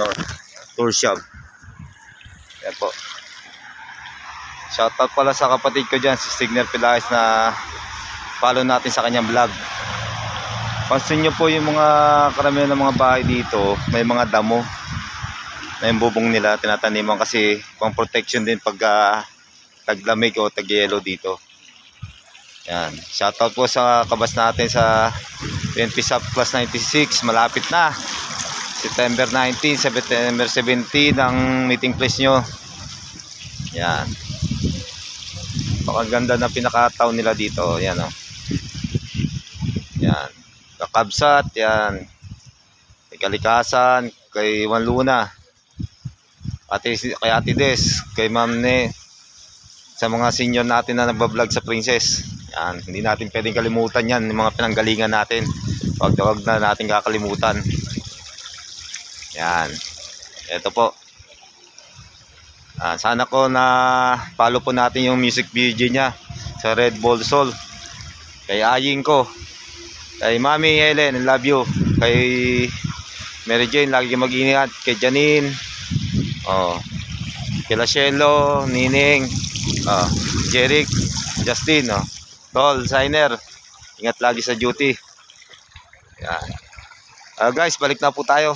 ano, tour shop. Yan po. Shoutout pala sa kapatid ko dyan, si Signer Pilaes, na follow natin sa kanyang vlog. Pansin nyo po yung mga karamihan ng mga bahay dito, may mga damo na yung bubong nila tinataniman kasi pang protection din pag taglamig o tag-yelo dito. Yan, shoutout po sa kabas natin sa PNP Sub Plus 96. Malapit na September 19, September 17 ang meeting place nyo. Yan, pakaganda na pinaka-town nila dito. Yan o, yan, Kakabsat, yan, kay Kalikasan, kay Juan Luna, kay Ate Des, kay Ma'am Ne, sa mga senior natin na nagbablog sa Princess. Yan, hindi natin pwedeng kalimutan yan, yung mga pinanggalingan natin. Wag na natin kakalimutan. Yan, ito po. Sana ko na follow po natin yung music video niya sa Red Bull Soul. Kay Aying ko, kay Mami Helen, I love you. Kay Mary Jane, lagi mag-ingat. Kay Janine, kay Lachelo, Nining, Jeric, Justin, Tol, Signer, ingat lagi sa duty. Yan. Guys, balik na po tayo.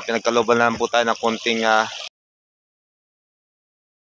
Pinagkaloban na po tayo ng konting